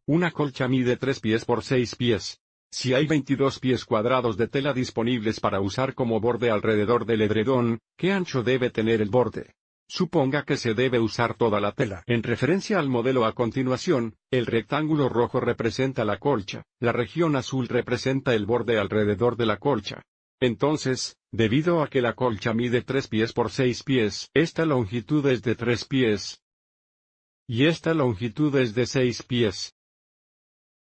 Una colcha mide 3 pies por 6 pies. Si hay 22 pies cuadrados de tela disponibles para usar como borde alrededor del edredón, ¿qué ancho debe tener el borde? Suponga que se debe usar toda la tela. En referencia al modelo a continuación, el rectángulo rojo representa la colcha, la región azul representa el borde alrededor de la colcha. Entonces, debido a que la colcha mide 3 pies por 6 pies, esta longitud es de 3 pies. Y esta longitud es de 6 pies.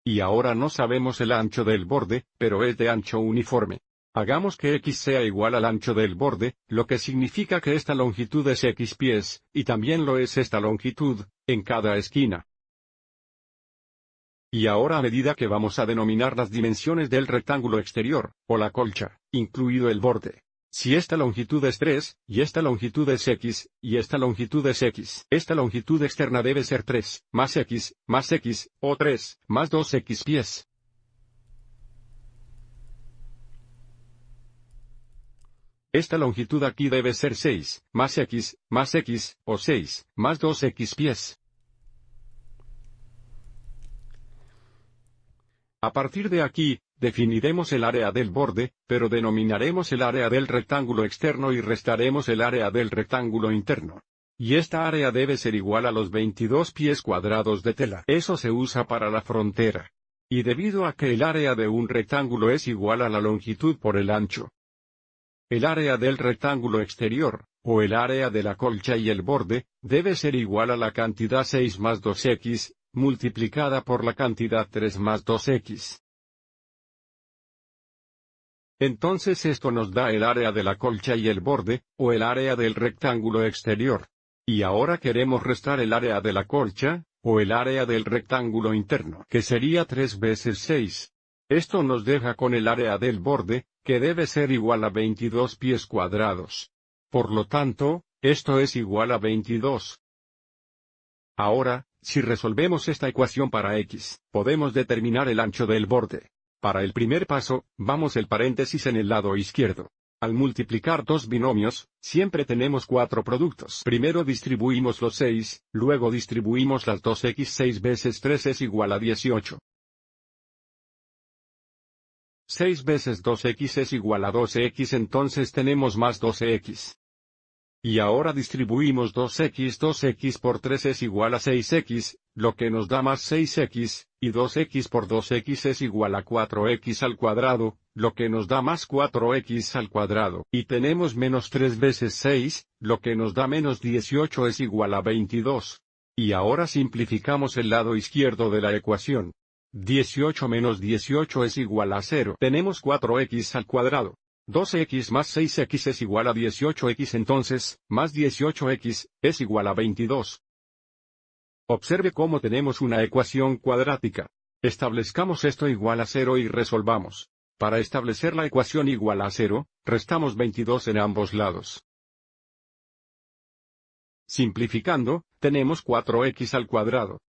Y ahora no sabemos el ancho del borde, pero es de ancho uniforme. Hagamos que x sea igual al ancho del borde, lo que significa que esta longitud es x pies, y también lo es esta longitud, en cada esquina. Y ahora a medida que vamos a denominar las dimensiones del rectángulo exterior, o la colcha, incluido el borde. Si esta longitud es 3, y esta longitud es x, y esta longitud es x, esta longitud externa debe ser 3, más x, o 3, más 2x pies. Esta longitud aquí debe ser 6, más x, o 6, más 2x pies. A partir de aquí, definiremos el área del borde, pero denominaremos el área del rectángulo externo y restaremos el área del rectángulo interno. Y esta área debe ser igual a los 22 pies cuadrados de tela. Eso se usa para la frontera. Y debido a que el área de un rectángulo es igual a la longitud por el ancho. El área del rectángulo exterior, o el área de la colcha y el borde, debe ser igual a la cantidad 6 más 2x, multiplicada por la cantidad 3 más 2x. Entonces esto nos da el área de la colcha y el borde, o el área del rectángulo exterior. Y ahora queremos restar el área de la colcha, o el área del rectángulo interno, que sería 3 veces 6. Esto nos deja con el área del borde, que debe ser igual a 22 pies cuadrados. Por lo tanto, esto es igual a 22. Ahora, si resolvemos esta ecuación para x, podemos determinar el ancho del borde. Para el primer paso, vamos el paréntesis en el lado izquierdo. Al multiplicar dos binomios, siempre tenemos 4 productos. Primero distribuimos los 6, luego distribuimos las 2x. 6 veces 3 es igual a 18. 6 veces 2x es igual a 12x, entonces tenemos más 12x. Y ahora distribuimos 2x por 3 es igual a 6x, lo que nos da más 6x, y 2x por 2x es igual a 4x al cuadrado, lo que nos da más 4x al cuadrado. Y tenemos menos 3 veces 6, lo que nos da menos 18 es igual a 22. Y ahora simplificamos el lado izquierdo de la ecuación. 18 menos 18 es igual a 0. Tenemos 4x al cuadrado. 12x más 6x es igual a 18x, entonces, más 18x, es igual a 22. Observe cómo tenemos una ecuación cuadrática. Establezcamos esto igual a 0 y resolvamos. Para establecer la ecuación igual a 0, restamos 22 en ambos lados. Simplificando, tenemos 4x al cuadrado.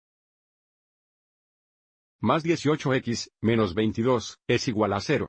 Más 18x, menos 22, es igual a 0.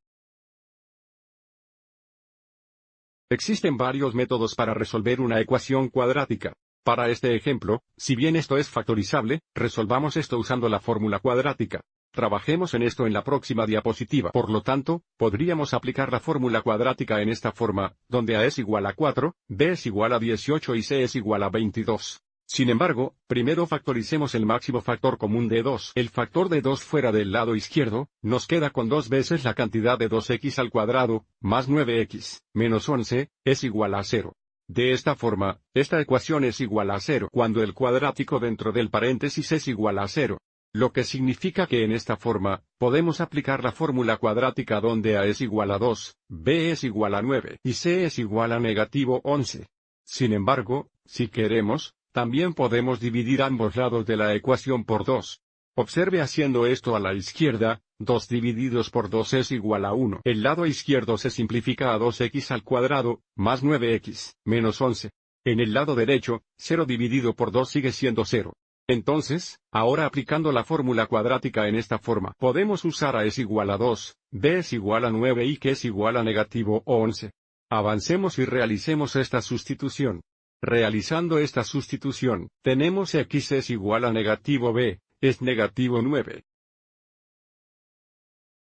Existen varios métodos para resolver una ecuación cuadrática. Para este ejemplo, si bien esto es factorizable, resolvamos esto usando la fórmula cuadrática. Trabajemos en esto en la próxima diapositiva. Por lo tanto, podríamos aplicar la fórmula cuadrática en esta forma, donde a es igual a 4, b es igual a 18 y c es igual a 22. Sin embargo, primero factoricemos el máximo factor común de 2. El factor de 2 fuera del lado izquierdo, nos queda con 2 veces la cantidad de 2x al cuadrado, más 9x, menos 11, es igual a 0. De esta forma, esta ecuación es igual a 0 cuando el cuadrático dentro del paréntesis es igual a 0. Lo que significa que en esta forma, podemos aplicar la fórmula cuadrática donde a es igual a 2, b es igual a 9 y c es igual a negativo 11. Sin embargo, si queremos, también podemos dividir ambos lados de la ecuación por 2. Observe haciendo esto a la izquierda, 2 divididos por 2 es igual a 1. El lado izquierdo se simplifica a 2x al cuadrado, más 9x, menos 11. En el lado derecho, 0 dividido por 2 sigue siendo 0. Entonces, ahora aplicando la fórmula cuadrática en esta forma, podemos usar a es igual a 2, b es igual a 9 y que es igual a negativo 11. Avancemos y realicemos esta sustitución. Realizando esta sustitución, tenemos x es igual a negativo b, es negativo 9.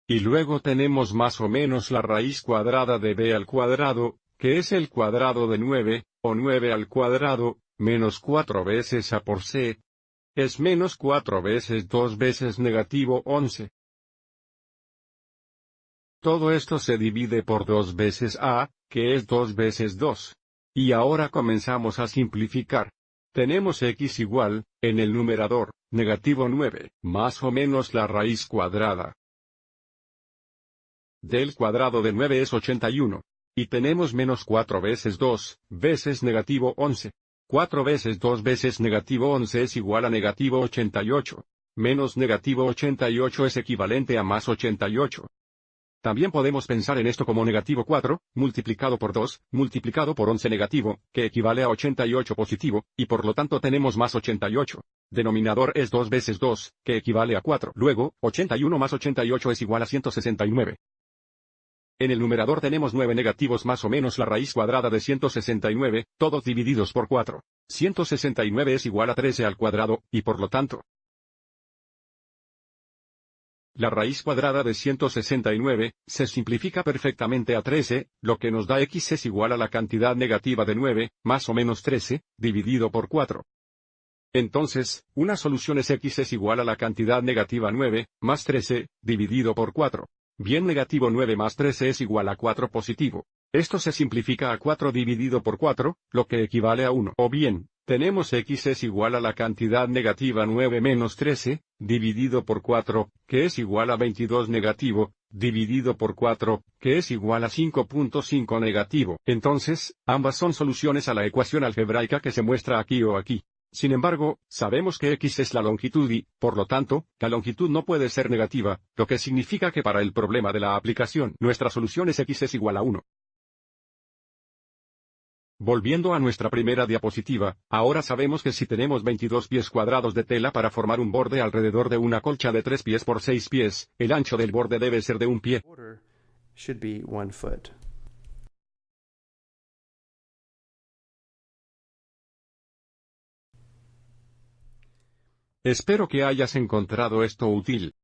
Y luego tenemos más o menos la raíz cuadrada de b al cuadrado, que es el cuadrado de 9, o 9 al cuadrado, menos 4 veces a por c. Es menos 4 veces 2 veces negativo 11. Todo esto se divide por 2 veces a, que es 2 veces 2. Y ahora comenzamos a simplificar. Tenemos x igual, en el numerador, negativo 9, más o menos la raíz cuadrada del cuadrado de 9 es 81. Y tenemos menos 4 veces 2, veces negativo 11. 4 veces 2 veces negativo 11 es igual a negativo 88. Menos negativo 88 es equivalente a más 88. También podemos pensar en esto como negativo 4, multiplicado por 2, multiplicado por 11 negativo, que equivale a 88 positivo, y por lo tanto tenemos más 88. Denominador es 2 veces 2, que equivale a 4. Luego, 81 más 88 es igual a 169. En el numerador tenemos 9 negativos más o menos la raíz cuadrada de 169, todos divididos por 4. 169 es igual a 13 al cuadrado, y por lo tanto, la raíz cuadrada de 169, se simplifica perfectamente a 13, lo que nos da x es igual a la cantidad negativa de 9, más o menos 13, dividido por 4. Entonces, una solución es x es igual a la cantidad negativa 9, más 13, dividido por 4. Bien, negativo 9 más 13 es igual a 4 positivo. Esto se simplifica a 4 dividido por 4, lo que equivale a 1. O bien, tenemos x es igual a la cantidad negativa 9 menos 13, dividido por 4, que es igual a 22 negativo, dividido por 4, que es igual a 5.5 negativo. Entonces, ambas son soluciones a la ecuación algebraica que se muestra aquí o aquí. Sin embargo, sabemos que x es la longitud y, por lo tanto, la longitud no puede ser negativa, lo que significa que para el problema de la aplicación, nuestra solución es x es igual a 1. Volviendo a nuestra primera diapositiva, ahora sabemos que si tenemos 22 pies cuadrados de tela para formar un borde alrededor de una colcha de 3 pies por 6 pies, el ancho del borde debe ser de 1 pie. Should be 1 foot. Espero que hayas encontrado esto útil.